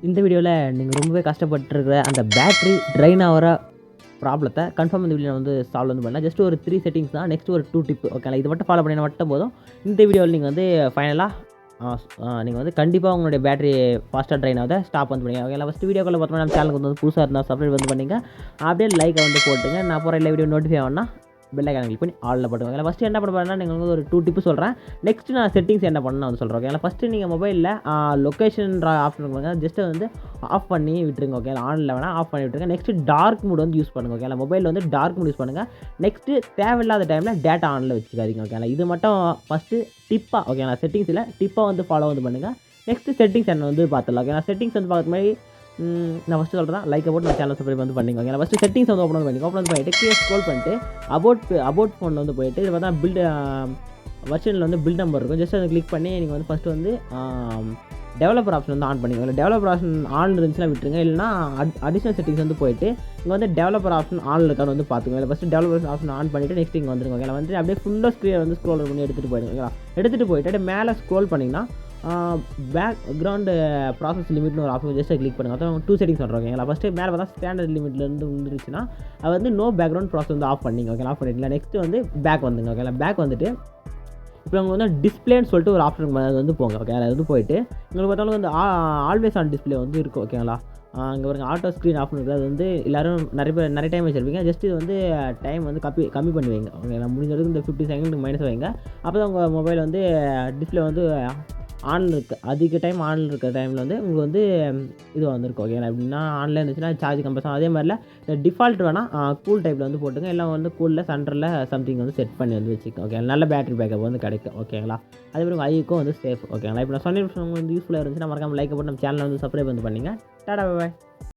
இந்த வீடியோவில் நீங்கள் ரொம்பவே கஷ்டப்பட்டுருக்கிற அந்த பேட்ரி ட்ரைன் ஆகிற ப்ராப்ளத்தை கன்ஃபார்ம் இந்த வீடியோ வந்து சால்வ் வந்து பண்ணலாம். ஜஸ்ட் ஒரு 3 செட்டிங்ஸ் தான். நெக்ஸ்ட் ஒரு 2 டிப் ஓகேங்களா. இது மட்டும் ஃபாலோ பண்ணினா மட்டும் போதும். இந்த வீடியோவில் நீங்கள் வந்து ஃபைனலாக நீங்கள் வந்து கண்டிப்பாக உங்களுடைய பேட்டரி ஃபாஸ்ட்டாக ட்ரைன் ஆகுத ஸ்டாப் வந்து பண்ணிங்க ஓகேங்களா. ஃபஸ்ட்டு வீடியோக்குள்ள பார்த்தோம்னா நம்ம சேனலுக்கு வந்து புதுசாக இருந்தால் சப்ஸ்கிரைப் வந்து பண்ணிங்க. அப்படியே லைக்கை வந்து போட்டுங்க. நான் போகிற எல்லா வீடியோ நோட்டிஃபை ஆகும்னா பெல் ஐக்கான கிளிக் பண்ணி ஆலில் போட்டுக்கோங்க. ஃபஸ்ட்டு என்ன பண்ண போகிறேன்னா நீங்கள் வந்து ஒரு 2 டிப்பு சொல்கிறேன். நெக்ஸ்ட் நான் செட்டிங்ஸ் என்ன பண்ணணும் வந்து சொல்கிறேன் ஓகேங்களா. ஃபஸ்ட்டு நீங்கள் மொபைலில் லொக்கேஷன்ற ஆப்ஷன் இருக்குங்க. ஜஸ்ட்டு வந்து ஆஃப் பண்ணி விட்டுருங்க ஓகேங்களா. ஆனில் வேணால் ஆஃப் பண்ணி விட்டுருங்க. நெக்ஸ்ட்டு டார்க் மோட் வந்து யூஸ் பண்ணுங்கள் ஓகேங்களா. மொபைலில் வந்து டார்க் மோட் யூஸ் பண்ணுங்கள். நெக்ஸ்ட்டு தேவையில்லாத டைமில் டேட்டா ஆனில் வச்சுக்காதீங்க ஓகேங்களா. இது மட்டும் ஃபஸ்ட்டு டிப்பாக ஓகேங்களா. செட்டிங்ஸில் டிப்பாக வந்து ஃபாலோ வந்து பண்ணுங்கள். நெக்ஸ்ட்டு செட்டிங்ஸ் என்ன வந்து பார்த்துடலாம் ஓகேங்களா. செட்டிங்ஸ் வந்து பார்க்குற மாதிரி நான் ஃபஸ்ட்டு சொல்கிறேன். லைக்கை போட்டு நம்ம சேனல் சப்ஸ்கிரைப் வந்து பண்ணிங்க ஓகேங்களா. ஃபஸ்ட்டு செட்டிங்ஸ் வந்து ஓப்பன் வந்து பண்ணிட்டு கீழே ஸ்க்ரோல் பண்ணிட்டு அபவுட் ஃபோனில் வந்து போயிட்டு இது பார்த்தா பில்டு வெர்ஷனில் வந்து பில்ட் நம்பர் இருக்கும். ஜஸ்ட் அதை கிளிக் பண்ணி நீங்கள் வந்து ஃபஸ்ட்டு வந்து டெவலப்பர் ஆப்ஷன் வந்து ஆன் பண்ணிக்கோங்க. டெவலப்பர் ஆப்ஷன் ஆன் இருந்துச்சுன்னா விட்டுருங்க. இல்லைனா அடிஷனல் செட்டிங்ஸ் வந்து போயிட்டு இங்கே வந்து டெவலப்பர் ஆப்ஷன் ஆனில் இருக்கான்னு வந்து பார்த்துக்கோங்க. இல்லை ஃபஸ்ட்டு டெவலப்பர் ஆப்ஷன் ஆன் பண்ணிவிட்டு நெக்ஸ்ட் இங்கே வந்துருங்க ஓகேங்களா. வந்து அப்படியே ஃபுல்லாக ஸ்க்ரீன் வந்து ஸ்க்ரோல் பண்ணி எடுத்துகிட்டு போயிடுங்க ஓகேங்களா. எடுத்துகிட்டு போயிட்டு அப்படியே மேலே ஸ்க்ரோல் பண்ணிங்கன்னா பேக்ரவுண்டு ப்ராசஸ் லிமிட்னு ஒரு ஆப்ஷன் ஜஸ்ட் கிளிக் பண்ணுங்கள். அதான் 2 செட்டிங்ஸ் சொல்கிறோம் ஓகேங்களா. ஃபஸ்ட்டு மேலே பார்த்தா ஸ்டாண்டர்ட் லிமிட்லேருந்து வந்துருச்சுன்னா அது வந்து நோ பேக்ரவுண்ட் ப்ராசஸ் வந்து ஆஃப் பண்ணிங்க ஓகேங்களா. ஆஃப் பண்ணிட்டீங்களா. நெக்ஸ்ட்டு வந்து பேக் வந்துங்க ஓகேங்களா. பேக் வந்துட்டு இப்போ உங்களுக்கு வந்து டிஸ்பிளேன்னு சொல்லிட்டு ஒரு ஆப்ஷன் அது வந்து போங்க ஓகே. அது வந்து போயிட்டு உங்களுக்கு பார்த்தாலும் வந்து ஆல்வேஸ் ஆன் டிஸ்பிளே வந்து இருக்கும் ஓகேங்களா. இங்கே பாருங்க ஆட்டோ ஸ்க்ரீன் ஆஃப் இருக்குது. அது வந்து எல்லோரும் நிறைய டைம் வச்சுருப்பீங்க. ஜஸ்ட் இது வந்து டைம் வந்து கம்மி பண்ணி வைங்க ஓகேங்களா. முடிஞ்ச வரைக்கும் இந்த 50 செகண்டுக்கு மைனஸ் வைங்க. அப்போ தான் உங்கள் மொபைல் வந்து டிஸ்பிளே வந்து ஆனில் இருக்குது. அதிக டைம் ஆனில் இருக்கிற டைமில் வந்து உங்களுக்கு வந்து இது வந்துருக்கும் ஓகேங்களா. எப்படின்னா ஆன்லைன் இருந்துச்சுன்னா சார்ஜ் கம்பல்சரி. அதே மாதிரில டிஃபால்ட் வேணால் கூல் டைப்பில் வந்து போட்டுங்க. எல்லாம் வந்து கூலில் சென்டரில் சம்திங் வந்து செட் பண்ணி வந்து வச்சுக்கோங்க ஓகே. நல்ல பேட்டரி பேக்கப் வந்து கிடைக்கும் ஓகேங்களா. அதே மாதிரி உங்கள் ஐக்கும் வந்து சேஃப் ஓகேங்களா. இப்போ நான் சொன்ன விஷயம் வந்து யூஸ்ஃபுல்லாக இருந்துச்சுன்னா மறக்காம லைக் போட்டு நம்ம சேனலை வந்து சப்ஸ்கிரைப் வந்து பண்ணிங்க. டாடா பாய்.